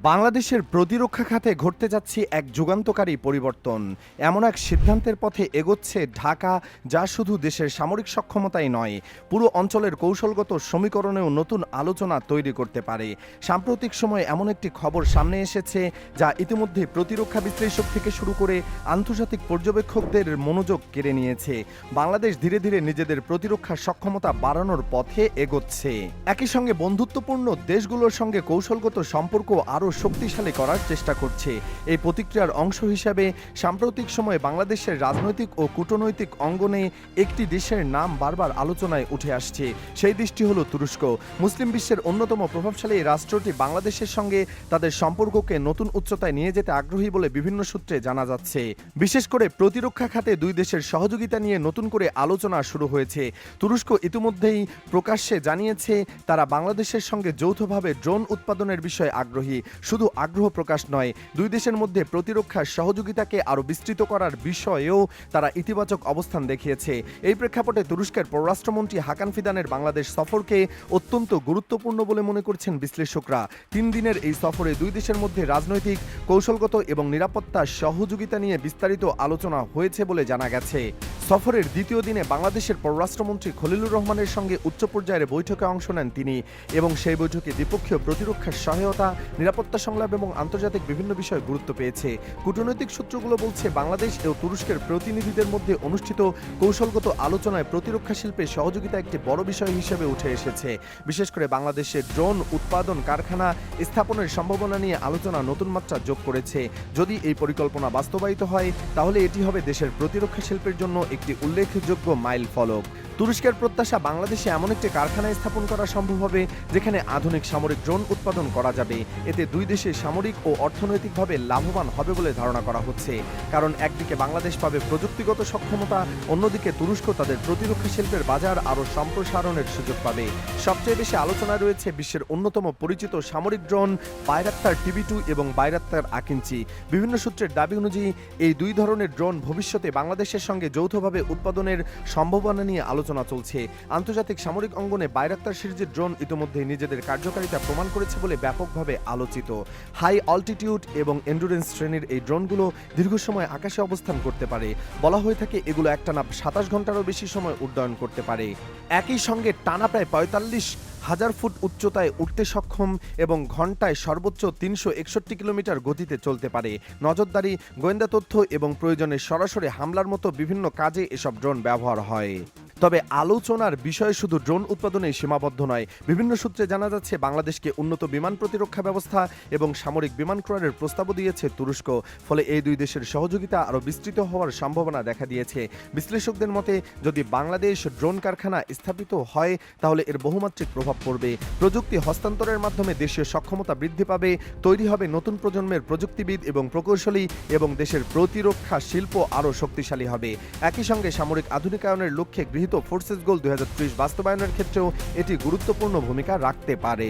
বাংলাদেশের প্রতিরক্ষা খাতে ঘটতে যাচ্ছে এক যুগান্তকারী পরিবর্তন। এমন এক সিদ্ধান্তের পথে এগোচ্ছে ঢাকা, যা শুধু দেশের সামরিক সক্ষমতাই নয়, পুরো অঞ্চলের কৌশলগত সমীকরণেও নতুন আলোচনা তৈরি করতে পারে। সাম্প্রতিক সময়ে এমন একটি খবর সামনে এসেছে যা ইতিমধ্যে প্রতিরক্ষা বিশ্লেষক থেকে শুরু করে আন্তর্জাতিক পর্যবেক্ষকদের মনোযোগ কেড়ে নিয়েছে। বাংলাদেশ ধীরে ধীরে নিজেদের প্রতিরক্ষা সক্ষমতা বাড়ানোর পথে এগোচ্ছে। একই সঙ্গে বন্ধুত্বপূর্ণ দেশগুলোর সঙ্গে কৌশলগত সম্পর্ক আরও শক্তিশালী করার চেষ্টা করছে। এই প্রতিক্রিয়ার অংশ হিসাবে সাম্প্রতিক সময়ে বাংলাদেশের রাজনৈতিক ও কূটনৈতিক অঙ্গনে একটি দেশের নাম বারবার আলোচনায় উঠে আসছে। সেই দেশটি হলো তুরস্ক। মুসলিম বিশ্বের অন্যতম প্রভাবশালী এই রাষ্ট্রটি বাংলাদেশের সঙ্গে তাদের সম্পর্ককে নতুন উচ্চতায় নিয়ে যেতে আগ্রহী বলে বিভিন্ন সূত্রে জানা যাচ্ছে। বিশেষ করে প্রতিরক্ষা খাতে দুই দেশের সহযোগিতা নিয়ে নতুন করে আলোচনা শুরু হয়েছে। তুরস্ক ইতিমধ্যেই প্রকাশ্যে জানিয়েছে তারা বাংলাদেশের সঙ্গে যৌথভাবে ড্রোন উৎপাদনের বিষয়ে আগ্রহী। শুধু আগ্রহ প্রকাশ নয়, দুই দেশের মধ্যে প্রতিরক্ষা সহযোগিতাকে আরও বিস্তৃত করার বিষয়েও তারা ইতিবাচক অবস্থান দেখিয়েছে। এই প্রেক্ষাপটে তুরস্কের পররাষ্ট্রমন্ত্রী হাকান ফিদানের বাংলাদেশ সফরকে অত্যন্ত গুরুত্বপূর্ণ বলে মনে করছেন বিশ্লেষকরা। 3 দিনের এই সফরে দুই দেশের মধ্যে রাজনৈতিক, কৌশলগত এবং নিরাপত্তা সহযোগিতা নিয়ে বিস্তারিত আলোচনা হয়েছে বলে জানা গেছে। সফরের দ্বিতীয় দিনে বাংলাদেশের পররাষ্ট্রমন্ত্রী খলিলুর রহমানের সঙ্গে উচ্চ পর্যায়ের বৈঠকে অংশ নেন তিনি, এবং সেই বৈঠকে দ্বিপক্ষীয় প্রতিরক্ষার সহায়তা, নিরাপত্তা সংলাপ এবং আন্তর্জাতিক বিভিন্ন বিষয় গুরুত্ব পেয়েছে। কূটনৈতিক সূত্রগুলো বলছে বাংলাদেশ ও তুরস্কের প্রতিনিধিদের মধ্যে অনুষ্ঠিত কৌশলগত আলোচনায় প্রতিরক্ষা শিল্পে সহযোগিতা একটি বড় বিষয় হিসেবে উঠে এসেছে। বিশেষ করে বাংলাদেশের ড্রোন উৎপাদন কারখানা স্থাপনের সম্ভাবনা নিয়ে আলোচনা নতুন মাত্রা যোগ করেছে। যদি এই পরিকল্পনা বাস্তবায়িত হয়, তাহলে এটি হবে দেশের প্রতিরক্ষা শিল্পের জন্য একটি উল্লেখযোগ্য মাইল ফলক। তুরস্কের প্রত্যাশা বাংলাদেশে এমন একটি কারখানা স্থাপন করা সম্ভব হবে যেখানে আধুনিক সামরিক ড্রোন উৎপাদন করা যাবে। এতে দুই দেশে সামরিক ও অর্থনৈতিকভাবে লাভবান হবে বলে ধারণা করা হচ্ছে। কারণ একদিকে বাংলাদেশ পাবে প্রযুক্তিগত সক্ষমতা, অন্যদিকে তুরস্ক তাদের প্রতিরক্ষা শিল্পের বাজার আরও সম্প্রসারণের সুযোগ পাবে। সবচেয়ে বেশি আলোচনায় রয়েছে বিশ্বের অন্যতম পরিচিত সামরিক ড্রোন বাইরাক্তার TB2 এবং বাইরাক্তার আকিঞ্চি। বিভিন্ন সূত্রের দাবি অনুযায়ী এই দুই ধরনের ড্রোন ভবিষ্যতে বাংলাদেশের সঙ্গে যৌথভাবে উৎপাদনের সম্ভাবনা নিয়ে আলোচনা চলছে। আন্তর্জাতিক সামরিক অঙ্গনে বাইরাক্তার সিরিজের ড্রোন ইতিমধ্যে নিজেদের কার্যকারিতা প্রমাণ করেছে বলে ব্যাপকভাবে আলোচিত। হাই অল্টিটিউড এবং এন্ডুরেন্স শ্রেণীর এই ড্রোনগুলো দীর্ঘ সময় আকাশে অবস্থান করতে পারে। বলা হয়ে থাকে এগুলো একটানা 27 ঘন্টারও বেশি সময় উড্ডয়ন করতে পারে। একই সঙ্গে টানা প্রায় 45,000 ফুট উচ্চতায় উঠতে সক্ষম এবং ঘন্টায় সর্বোচ্চ 361 কিলোমিটার গতিতে চলতে পারে। নজরদারি, গোয়েন্দা তথ্য এবং প্রয়োজনে সরাসরি হামলার মতো বিভিন্ন কাজে এসব ড্রোন ব্যবহার হয়। তবে আলোচনার বিষয় শুধু ড্রোন উৎপাদনেই সীমাবদ্ধ নয়। বিভিন্ন সূত্রে জানা যাচ্ছে বাংলাদেশকে উন্নত বিমান প্রতিরক্ষা ব্যবস্থা এবং সামরিক বিমান ক্রয়ের প্রস্তাবও দিয়েছে তুরস্ক। ফলে এই দুই দেশের সহযোগিতা আরও বিস্তৃত হওয়ার সম্ভাবনা দেখা দিয়েছে। বিশ্লেষকদের মতে যদি বাংলাদেশ ড্রোন কারখানা স্থাপিত হয়, তাহলে এর বহুমাত্রিক প্রভাব পড়বে। প্রযুক্তি হস্তান্তরের মাধ্যমে দেশীয় সক্ষমতা বৃদ্ধি পাবে, তৈরি হবে নতুন প্রজন্মের প্রযুক্তিবিদ এবং প্রকৌশলী, এবং দেশের প্রতিরক্ষা শিল্প আরও শক্তিশালী হবে। একই সঙ্গে সামরিক আধুনিকায়নের লক্ষ্যে গৃহীত ফোর্সেস গোল 2030 বাস্তবায়নের ক্ষেত্রেও এটি গুরুত্বপূর্ণ ভূমিকা রাখতে পারে।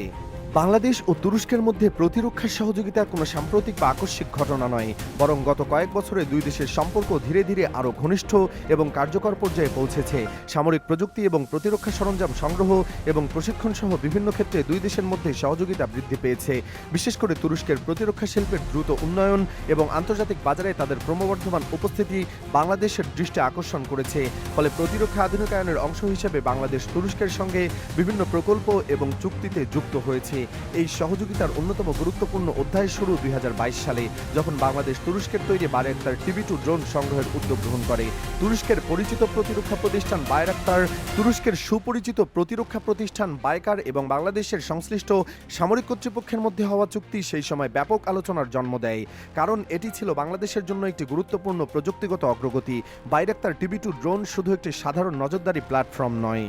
বাংলাদেশ ও তুরস্কের মধ্যে প্রতিরক্ষা সহযোগিতা কোনো সাম্প্রতিক বা আকস্মিক ঘটনা নয়, বরং গত কয়েক বছরে দুই দেশের সম্পর্ক ধীরে ধীরে আরও ঘনিষ্ঠ এবং কার্যকর পর্যায়ে পৌঁছেছে। সামরিক প্রযুক্তি এবং প্রতিরক্ষা সরঞ্জাম সংগ্রহ এবং প্রশিক্ষণ সহ বিভিন্ন ক্ষেত্রে দুই দেশের মধ্যে সহযোগিতা বৃদ্ধি পেয়েছে। বিশেষ করে তুরস্কের প্রতিরক্ষা শিল্পের দ্রুত উন্নয়ন এবং আন্তর্জাতিক বাজারে তাদের ক্রমবর্ধমান উপস্থিতি বাংলাদেশের দৃষ্টি আকর্ষণ করেছে। ফলে প্রতিরক্ষা আধুনিকায়নের অংশ হিসেবে বাংলাদেশ তুরস্কের সঙ্গে বিভিন্ন প্রকল্প এবং চুক্তিতে যুক্ত হয়েছে। এই সহযোগিতার অন্যতম গুরুত্বপূর্ণ অধ্যায় শুরু 2022 সালে, যখন বাংলাদেশ তুরস্কের তৈরি বাইরাক্তার TB2 ড্রোন সংগ্রহের উদ্যোগ গ্রহণ করে। তুরস্কের পরিচিত প্রতিরক্ষা প্রতিষ্ঠান বাইরাক্তার, তুরস্কের সুপরিচিত প্রতিরক্ষা প্রতিষ্ঠান বাইকার এবং বাংলাদেশের সংশ্লিষ্ট সামরিক কর্তৃপক্ষের মধ্যে হওয়া চুক্তি সেই সময় ব্যাপক আলোচনার জন্ম দেয়। কারণ এটি ছিল বাংলাদেশের জন্য একটি গুরুত্বপূর্ণ প্রযুক্তিগত অগ্রগতি। বাইরাক্তার TB2 ড্রোন শুধু একটি সাধারণ নজরদারি প্ল্যাটফর্ম নয়,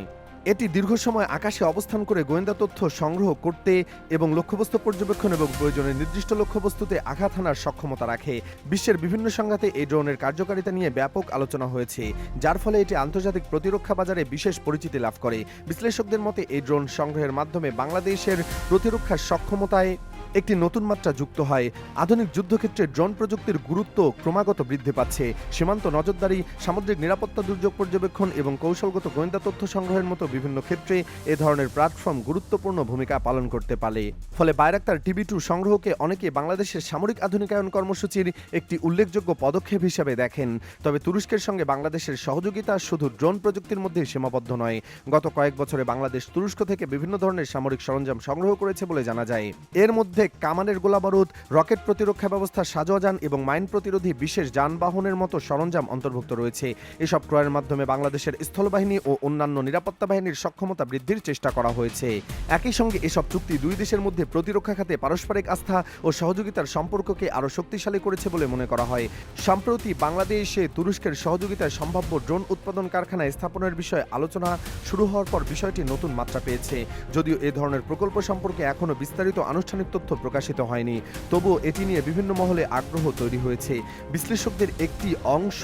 এটি দীর্ঘ সময় আকাশে অবস্থান করে গোয়েন্দা তথ্য সংগ্রহ করতে এবং লক্ষ্যবস্তু পর্যবেক্ষণ এবং প্রয়োজনে নির্দিষ্ট লক্ষ্যবস্তুতে আঘাত হানার সক্ষমতা রাখে। বিশ্বের বিভিন্ন সংঘাতে এই ড্রোনের কার্যকারিতা নিয়ে ব্যাপক আলোচনা হয়েছে, যার ফলে এটি আন্তর্জাতিক প্রতিরক্ষা বাজারে বিশেষ পরিচিতি লাভ করে। বিশ্লেষকদের মতে এই ড্রোন সংগ্রহের মাধ্যমে বাংলাদেশের প্রতিরক্ষা সক্ষমতায় একটি নতুন মাত্রা যুক্ত হয়। আধুনিক যুদ্ধক্ষেত্রে ড্রোন প্রযুক্তির গুরুত্ব ক্রমাগত বৃদ্ধি পাচ্ছে। সীমান্ত নজরদারি, সামুদ্রিক নিরাপত্তা, দুর্যোগ পর্যবেক্ষণ এবং কৌশলগত গোয়েন্দা তথ্য সংগ্রহের মতো বিভিন্ন ক্ষেত্রে এ ধরনের প্ল্যাটফর্ম গুরুত্বপূর্ণ ভূমিকা পালন করতে পারে। ফলে বায়রাক্তার TB2 সংগ্রহকে অনেকে বাংলাদেশের সামরিক আধুনিকায়ন কর্মসূচির একটি উল্লেখযোগ্য পদক্ষেপ হিসেবে দেখেন। তবে তুরস্কের সঙ্গে বাংলাদেশের সহযোগিতা শুধু ড্রোন প্রযুক্তির মধ্যে সীমাবদ্ধ নয়। গত কয়েক বছরে বাংলাদেশ তুরস্ক থেকে বিভিন্ন ধরনের সামরিক সরঞ্জাম সংগ্রহ করেছে বলে জানা যায়। এর মধ্যে কামানের গোলাবারুদ, রকেট প্রতিরক্ষা ব্যবস্থা, সাজোয়াজান এবং মাইন প্রতিরোধী বিশেষ যানবাহনের মতো সরঞ্জাম অন্তর্ভুক্ত রয়েছে। এসব ক্রয়ের মাধ্যমে বাংলাদেশের স্থলবাহিনী ও অন্যান্য নিরাপত্তা বাহিনীর সক্ষমতা বৃদ্ধির চেষ্টা করা হয়েছে। একই সঙ্গে এসব চুক্তি দুই দেশের মধ্যে প্রতিরক্ষা খাতে পারস্পরিক আস্থা ও সহযোগিতার সম্পর্ককে আরও শক্তিশালী করেছে বলে মনে করা হয়। সম্প্রতি বাংলাদেশে তুরস্কের সহযোগিতায় সম্ভাব্য ড্রোন উৎপাদন কারখানা স্থাপনের বিষয়ে আলোচনা শুরু হওয়ার পর বিষয়টি নতুন মাত্রা পেয়েছে। যদিও এ ধরনের প্রকল্প সম্পর্কে এখনও বিস্তারিত আনুষ্ঠানিক তথ্য প্রকাশিত হয়নি, তবুও এটি নিয়ে বিভিন্ন মহলে আগ্রহ তৈরি হয়েছে। বিশ্লেষকদের একটি অংশ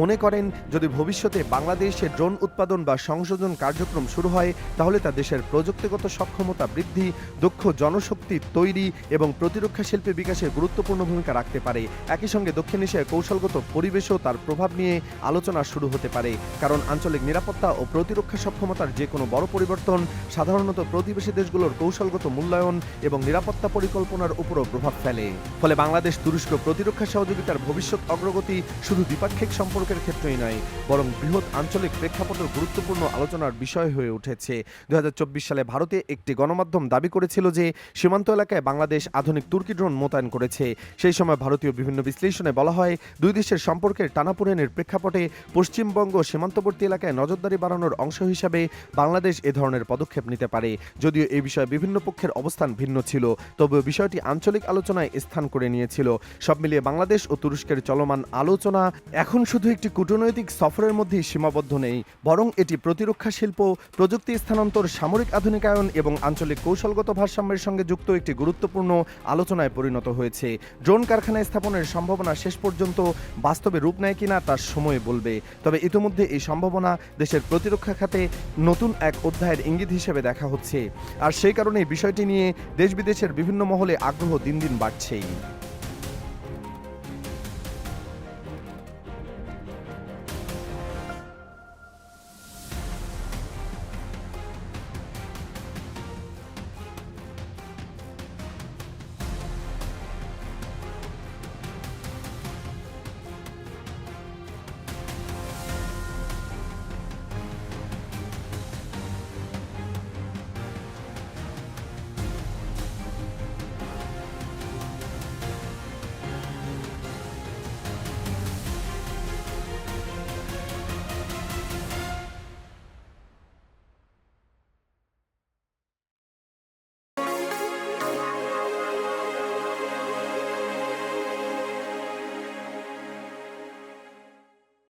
মনে করেন, যদি ভবিষ্যতে বাংলাদেশে ড্রোন উৎপাদন বা সংশোধন কার্যক্রম শুরু হয়, তাহলে তা দেশের প্রযুক্তিগত সক্ষমতা বৃদ্ধি, দক্ষ জনশক্তি তৈরি এবং প্রতিরক্ষা শিল্পে বিকাশে গুরুত্বপূর্ণ ভূমিকা রাখতে পারে। একই সঙ্গে দক্ষিণ এশিয়ায় কৌশলগত পরিবেশও তার প্রভাব নিয়ে আলোচনা শুরু হতে পারে, কারণ আঞ্চলিক নিরাপত্তা ও প্রতিরক্ষা সক্ষমতার যে কোনো বড় পরিবর্তন সাধারণত প্রতিবেশী দেশগুলোর কৌশলগত মূল্যায়ন এবং নিরাপত্তা পরিকল্পনার উপরও প্রভাব ফেলে। ফলে বাংলাদেশ তুরস্ক প্রতিরক্ষা সহযোগিতার ভবিষ্যৎ অগ্রগতি শুধু দ্বিপাক্ষিক সম্পর্কের ক্ষেত্রেই নয়, বরং বৃহৎ আঞ্চলিক প্রেক্ষাপটের গুরুত্বপূর্ণ আলোচনার বিষয় হয়ে উঠেছে। 2024 সালে ভারতে একটি গণমাধ্যম দাবি করেছিল যে সীমান্ত এলাকায় বাংলাদেশ আধুনিক তুর্কি ড্রোন মোতায়েন করেছে। সেই সময় ভারতীয় বিভিন্ন বিশ্লেষণে বলা হয়, দুই দেশের সম্পর্কের টানাপোড়েনের প্রেক্ষাপটে পশ্চিমবঙ্গ সীমান্তবর্তী এলাকায় নজরদারি বাড়ানোর অংশ হিসাবে বাংলাদেশ এ ধরনের পদক্ষেপ নিতে পারে। যদিও এই বিষয়ে বিভিন্ন পক্ষের অবস্থান ভিন্ন ছিল, তবে বিষয়টি আঞ্চলিক আলোচনায় স্থান করে নিয়েছিল। সব মিলিয়ে বাংলাদেশ ও তুরস্কের চলমান আলোচনা এখন শুধু একটি কূটনৈতিক সফরের মধ্যেই সীমাবদ্ধ নেই, বরং এটি প্রতিরক্ষা শিল্প, প্রযুক্তি স্থানান্তর, সামরিক আধুনিকায়ন এবং আঞ্চলিক কৌশলগত ভারসাম্যের সঙ্গে যুক্ত একটি গুরুত্বপূর্ণ আলোচনায় পরিণত হয়েছে। ড্রোন কারখানা স্থাপনের সম্ভাবনা শেষ পর্যন্ত বাস্তবে রূপ নেয় কিনা তার সময় বলবে। তবে ইতিমধ্যে এই সম্ভাবনা দেশের প্রতিরক্ষা খাতে নতুন এক অধ্যায়ের ইঙ্গিত হিসেবে দেখা হচ্ছে। আর সেই কারণে বিষয়টি নিয়ে দেশ বিদেশের বিভিন্ন মহলে আগ্রহ দিন দিন বাড়ছেই।